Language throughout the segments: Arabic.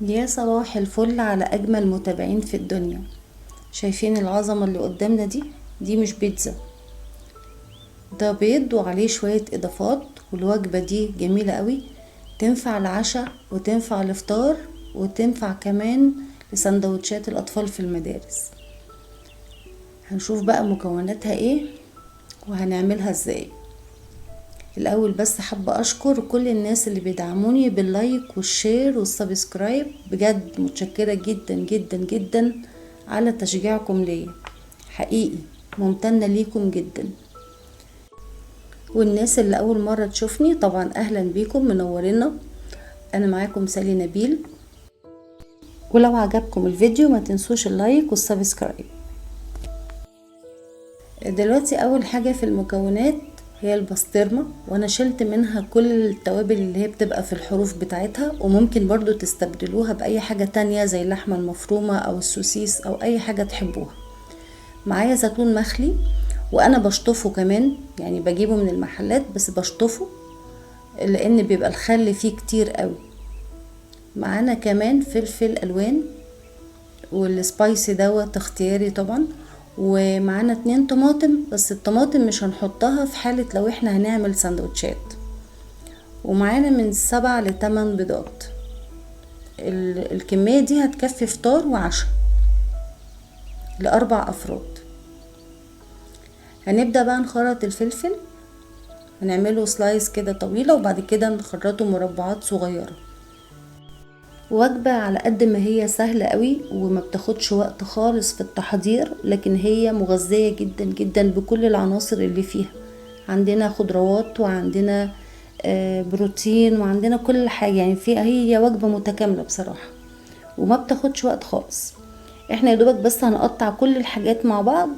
يا صباح الفل على اجمل متابعين في الدنيا. شايفين العظمة اللي قدامنا دي مش بيتزا، ده بيض وعليه شوية اضافات، والوجبة دي جميلة قوي. تنفع العشاء وتنفع الافطار وتنفع كمان لسندوتشات الاطفال في المدارس. هنشوف بقى مكوناتها ايه وهنعملها ازاي. الاول بس حابة اشكر كل الناس اللي بيدعموني باللايك والشير والسبسكرايب، بجد متشكرة جدا جدا جدا على تشجيعكم ليا، حقيقي ممتنة ليكم جدا. والناس اللي اول مرة تشوفني طبعا اهلا بيكم، منورينا. انا معاكم سالي نبيل، ولو عجبكم الفيديو ما تنسوش اللايك والسبسكرايب. دلوقتي اول حاجة في المكونات هي البسطرمة، وانا شلت منها كل التوابل اللي هي بتبقى في الحروف بتاعتها، وممكن برضو تستبدلوها باي حاجة تانية زي اللحمة المفرومة او السوسيس او اي حاجة تحبوها. معايا زيتون مخلي، وانا بشطفه كمان، يعني بجيبه من المحلات بس بشطفه لان بيبقى الخل فيه كتير قوي. معانا كمان فلفل الوان، والسبايسي دوت اختياري طبعا. ومعانا 2 طماطم، بس الطماطم مش هنحطها في حالة لو احنا هنعمل سندوتشات. ومعانا من 7 ل8 بيضات. الكمية دي هتكفي فطار وعشاء ل4 افراد. هنبدأ بقى نخرط الفلفل، هنعمله سلايس كده طويلة، وبعد كده نخرطه مربعات صغيرة. وجبة على قد ما هي سهلة قوي وما بتاخدش وقت خالص في التحضير، لكن هي مغذية جدا جدا بكل العناصر اللي فيها. عندنا خضروات وعندنا بروتين وعندنا كل حاجة، يعني فيها هي وجبة متكاملة بصراحة، وما بتاخدش وقت خالص. احنا يدوبك بس هنقطع كل الحاجات مع بعض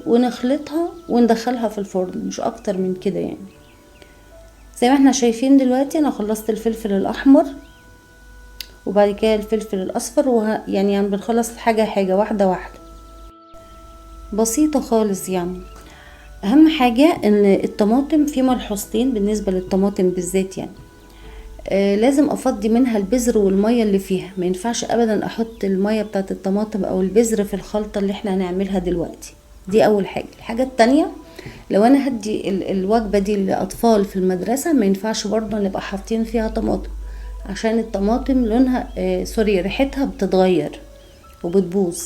ونخلطها وندخلها في الفرن، مش اكتر من كده يعني. زي ما احنا شايفين دلوقتي انا خلصت الفلفل الاحمر، وبعد كده الفلفل الاصفر، يعني بنخلص حاجة حاجة، واحدة واحدة، بسيطة خالص يعني. اهم حاجة ان الطماطم في ملحوظتين بالنسبة للطماطم بالذات يعني. لازم افضي منها البذر والمية اللي فيها، ما ينفعش ابدا احط المية بتاعت الطماطم او البذر في الخلطة اللي احنا هنعملها دلوقتي. دي اول حاجة. الحاجة التانية، لو انا هدي الوجبة دي للاطفال في المدرسة، ما ينفعش برضه نبقى حاطين فيها طماطم، عشان الطماطم لونها ريحتها بتتغير وبتبوظ.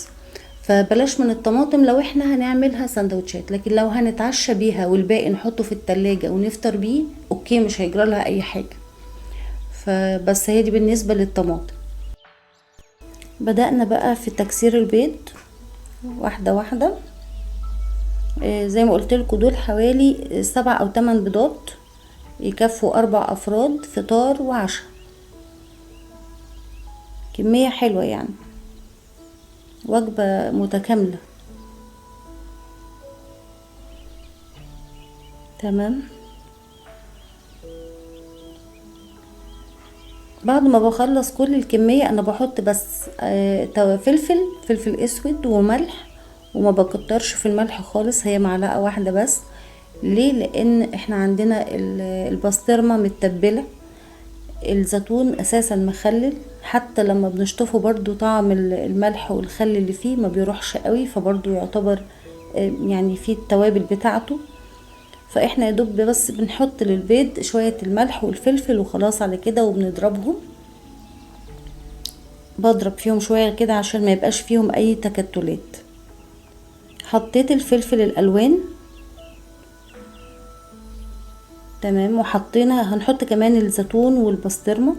فبلاش من الطماطم لو احنا هنعملها سندوتشات، لكن لو هنتعشى بيها والباقي نحطه في التلاجة ونفطر بيه، اوكي، مش هيجرى لها اي حاجة. فبس هي دي بالنسبة للطماطم. بدأنا بقى في تكسير البيض واحدة واحدة. زي ما قلت لكم دول حوالي 7 أو 8 بيضات، يكفوا 4 أفراد فطار وعشاء. كمية حلوة يعني، وجبة متكاملة. تمام. بعد ما بخلص كل الكمية انا بحط بس فلفل اسود وملح، وما بكترش في الملح خالص، هي معلقة واحدة بس. ليه؟ لان احنا عندنا البسطرمة متبلة، الزيتون اساسا مخلل، حتى لما بنشطفه برضو طعم الملح والخل اللي فيه ما بيروحش قوي، فبرضو يعتبر يعني فيه التوابل بتاعته. فاحنا يدوب بس بنحط للبيض شوية الملح والفلفل وخلاص على كده، وبنضربهم. بضرب فيهم شوية كده عشان ما يبقاش فيهم اي تكتلات. حطيت الفلفل الالوان، تمام. وحطينا هنحط كمان الزيتون والبسطرمة.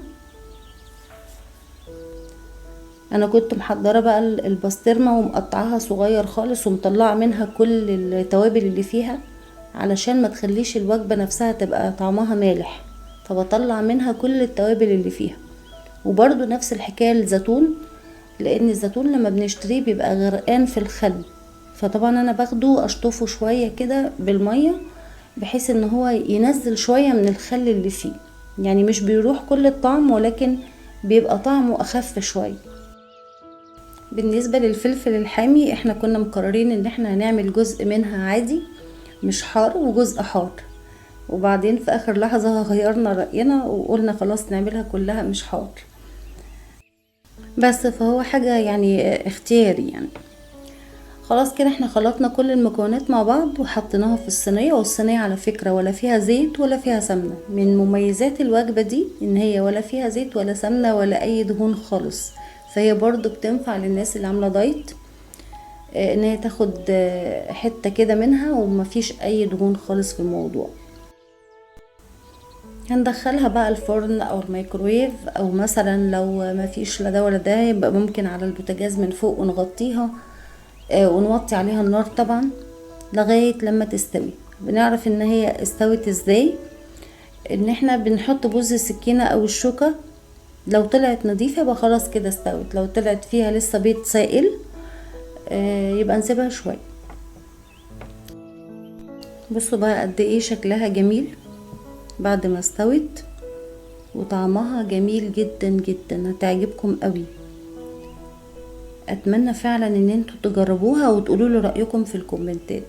انا كنت محضرة بقى البسطرمة ومقطعاها صغير خالص، ومطلعة منها كل التوابل اللي فيها علشان ما تخليش الوجبة نفسها تبقى طعمها مالح، فبطلع منها كل التوابل اللي فيها. وبرضو نفس الحكاية الزيتون، لان الزيتون لما بنشتريه بيبقى غرقان في الخل، فطبعا انا باخده اشطفه شوية كده بالمية، بحيث ان هو ينزل شوية من الخل اللي فيه، يعني مش بيروح كل الطعم، ولكن بيبقى طعمه اخف شوية. بالنسبة للفلفل الحامي، احنا كنا مقررين ان احنا هنعمل جزء منها عادي مش حار وجزء حار، وبعدين في اخر لحظة غيرنا رأينا وقلنا خلاص نعملها كلها مش حار. بس فهو حاجة يعني اختياري يعني. خلاص كده احنا خلطنا كل المكونات مع بعض وحطيناها في الصينية، والصينية على فكرة ولا فيها زيت ولا فيها سمنة. من مميزات الوجبة دي ان هي ولا فيها زيت ولا سمنة ولا اي دهون خالص، فهي برضو بتنفع للناس اللي عاملة دايت، ان هي تاخد حتة كده منها ومفيش اي دهون خالص في الموضوع. هندخلها بقى الفرن او الميكرويف، او مثلا لو مفيش لا ده ولا ده يبقى ممكن على البوتاجاز من فوق ونغطيها، ونوطي عليها النار طبعا لغاية لما تستوي. بنعرف ان هي استوت ازاي، ان احنا بنحط بوز السكينة او الشوكة، لو طلعت نظيفة يبقى خلاص كده استوت، لو طلعت فيها لسه بيض سائل يبقى نسيبها شوية. بصوا بقى قد ايه شكلها جميل بعد ما استوت، وطعمها جميل جدا جدا، هتعجبكم قوي. اتمنى فعلا ان انتوا تجربوها وتقولوا لي رأيكم في الكومنتات،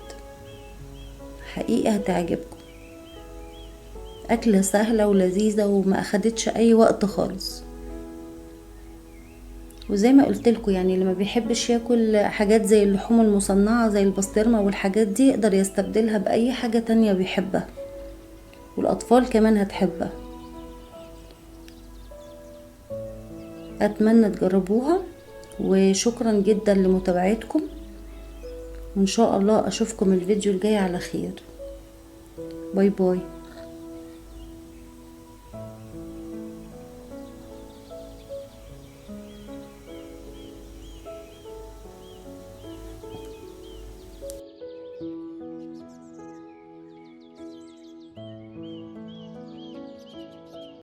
حقيقة هتعجبكم. أكلة سهلة ولذيذة وما أخدتش أي وقت خالص. وزي ما قلتلكوا يعني اللي ما بيحبش ياكل حاجات زي اللحوم المصنعة زي البسطرمة والحاجات دي يقدر يستبدلها بأي حاجة تانية بيحبها، والأطفال كمان هتحبها. أتمنى تجربوها، وشكرا جدا لمتابعتكم، وإن شاء الله أشوفكم الفيديو الجاي على خير. باي باي.